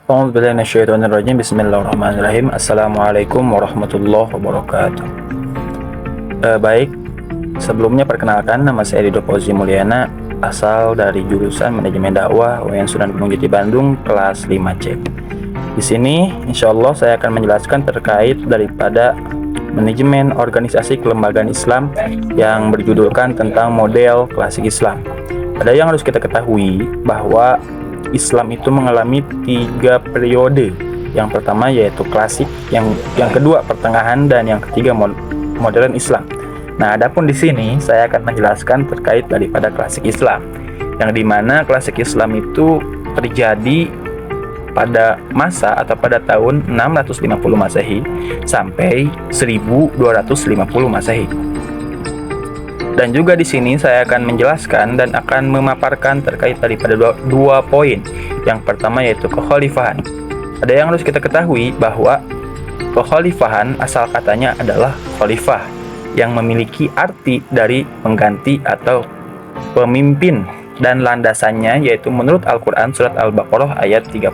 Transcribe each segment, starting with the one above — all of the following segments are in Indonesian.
A'udzubillahi Bismillahirrahmanirrahim. Assalamualaikum warahmatullahi wabarakatuh. Baik, sebelumnya perkenalkan, nama saya Ridho Fauzi Mulyana, asal dari jurusan Manajemen Dakwah UIN Sunan Gunung Jati Bandung, kelas 5C. Di sini, insya Allah saya akan menjelaskan terkait daripada manajemen organisasi kelembagaan Islam yang berjudulkan tentang model klasik Islam. Ada yang harus kita ketahui bahwa Islam itu mengalami 3 periode. Yang pertama yaitu klasik, yang kedua pertengahan, dan yang ketiga modern Islam. Nah, adapun di sini saya akan menjelaskan terkait daripada klasik Islam, yang dimana klasik Islam itu terjadi pada masa atau pada tahun 650 Masehi sampai 1250 Masehi. Dan juga di sini saya akan menjelaskan dan akan memaparkan terkait daripada dua poin. Yang pertama yaitu kekhalifahan. Ada yang harus kita ketahui bahwa kekhalifahan asal katanya adalah khalifah, yang memiliki arti dari pengganti atau pemimpin, dan landasannya yaitu menurut Al-Quran surat Al-Baqarah ayat 30.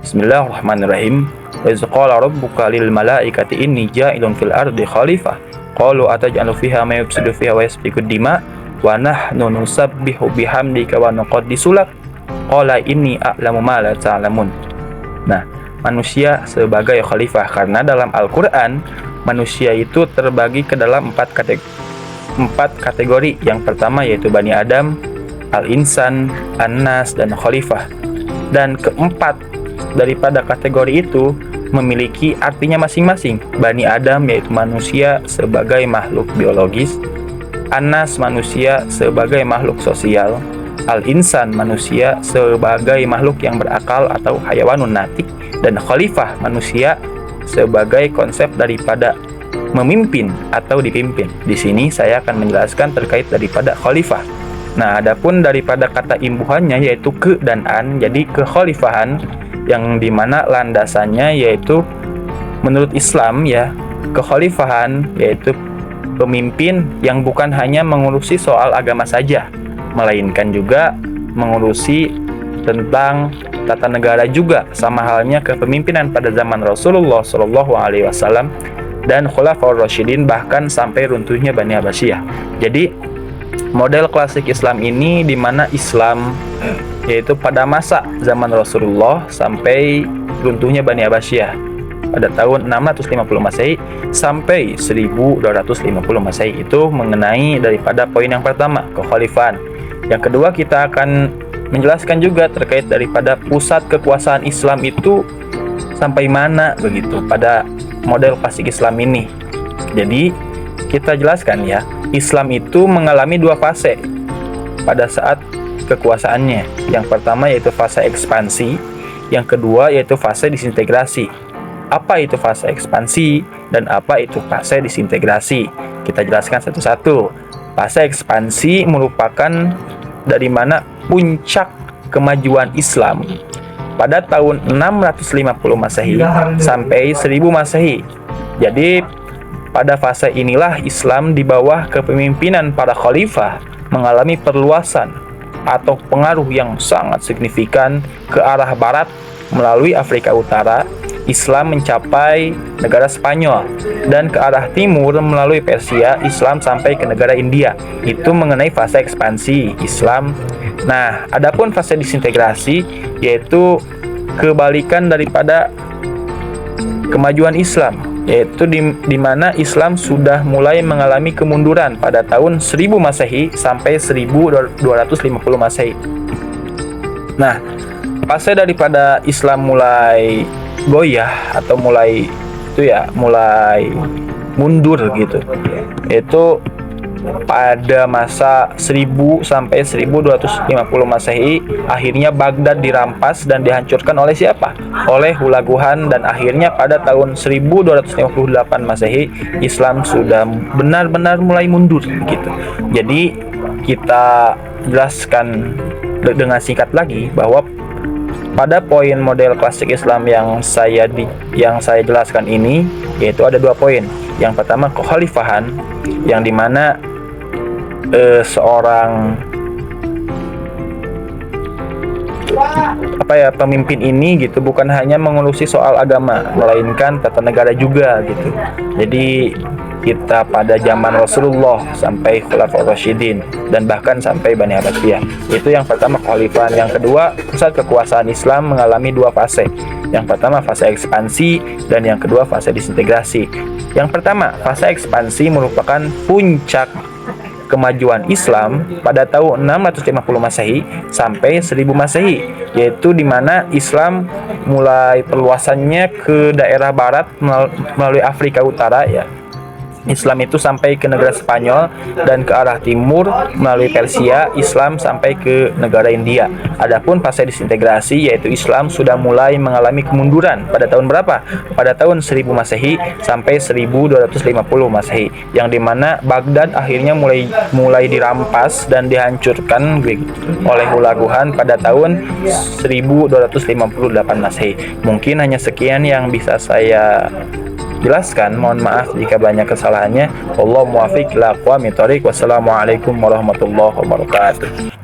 Bismillahirrahmanirrahim. Wa iz qala rabbuka lil malaikati inni ja'ilun fil ardi khalifah qalu ataj'alu fiha may yufsidu fiha wa yasfiku dima wa nahnu nusabbihu bihamdika wa nuqaddisu lak qala inni a'lamu ma la ta'lamun. Nah, manusia sebagai khalifah, karena dalam Al-Qur'an manusia itu terbagi ke dalam 4 kategori. Yang pertama yaitu Bani Adam, Al-Insan, An-Nas, dan Khalifah. Dan keempat daripada kategori itu memiliki artinya masing-masing. Bani Adam yaitu manusia sebagai makhluk biologis, An-Nas manusia sebagai makhluk sosial, Al-Insan manusia sebagai makhluk yang berakal atau hayawanun natik, dan Khalifah manusia sebagai konsep daripada memimpin atau dipimpin. Di sini saya akan menjelaskan terkait daripada Khalifah. Nah, adapun daripada kata imbuhannya yaitu ke dan an, jadi kekhalifahan yang dimana landasannya yaitu menurut Islam ya, kekhalifahan yaitu pemimpin yang bukan hanya mengurusi soal agama saja, melainkan juga mengurusi tentang tata negara juga, sama halnya kepemimpinan pada zaman Rasulullah SAW dan Khulafaur Rasyidin, bahkan sampai runtuhnya Bani Abbasiyah. Jadi model klasik Islam ini dimana Islam yaitu pada masa zaman Rasulullah sampai runtuhnya Bani Abbasiyah pada tahun 650 Masehi sampai 1250 Masehi. Itu mengenai daripada poin yang pertama, kekhalifahan. Yang kedua, kita akan menjelaskan juga terkait daripada pusat kekuasaan Islam itu sampai mana begitu pada model klasik Islam ini. Jadi kita jelaskan ya, Islam itu mengalami 2 fase pada saat kekuasaannya. Yang pertama yaitu fase ekspansi, yang kedua yaitu fase disintegrasi. Apa itu fase ekspansi dan apa itu fase disintegrasi? Kita jelaskan satu-satu. Fase ekspansi merupakan dari mana puncak kemajuan Islam pada tahun 650 Masehi sampai 1000 Masehi. Jadi pada fase inilah Islam di bawah kepemimpinan para khalifah mengalami perluasan atau pengaruh yang sangat signifikan ke arah barat. Melalui Afrika Utara, Islam mencapai negara Spanyol, dan ke arah timur melalui Persia, Islam sampai ke negara India. Itu mengenai fase ekspansi Islam. Nah, adapun fase disintegrasi yaitu kebalikan daripada kemajuan Islam, yaitu di mana Islam sudah mulai mengalami kemunduran pada tahun 1000 Masehi sampai 1250 Masehi. Nah, fase daripada Islam mulai goyah atau mulai mundur gitu, yaitu pada masa 1000 sampai 1250 Masehi, akhirnya Baghdad dirampas dan dihancurkan oleh siapa? Oleh Hulaguhan, dan akhirnya pada tahun 1258 Masehi Islam sudah benar-benar mulai mundur gitu. Jadi kita jelaskan dengan singkat lagi bahwa pada poin model klasik Islam yang saya jelaskan ini, yaitu ada 2 poin. Yang pertama kekhalifahan, yang dimana seorang pemimpin ini gitu bukan hanya mengurusi soal agama, melainkan tata negara juga gitu. Jadi kita pada zaman Rasulullah sampai Khulafaur Rasyidin dan bahkan sampai Bani Abbasiyah. Itu yang pertama, kekhalifahan. Yang kedua, pusat kekuasaan Islam mengalami dua fase. Yang pertama fase ekspansi dan yang kedua fase disintegrasi. Yang pertama, fase ekspansi merupakan puncak kemajuan Islam pada tahun 650 Masehi sampai 1000 Masehi, yaitu di mana Islam mulai perluasannya ke daerah barat melalui Afrika Utara ya. Islam itu sampai ke negara Spanyol dan ke arah timur melalui Persia, Islam sampai ke negara India. Adapun fase disintegrasi yaitu Islam sudah mulai mengalami kemunduran pada tahun berapa? Pada tahun 1000 Masehi sampai 1250 Masehi, yang dimana Baghdad akhirnya mulai dirampas dan dihancurkan oleh Hulaguhan pada tahun 1258 Masehi. Mungkin hanya sekian yang bisa saya jelaskan. Mohon maaf jika banyak kesalahannya. Wallahu muwaffiq ila aqwamit thoriq. Wassalamualaikum warahmatullahi wabarakatuh.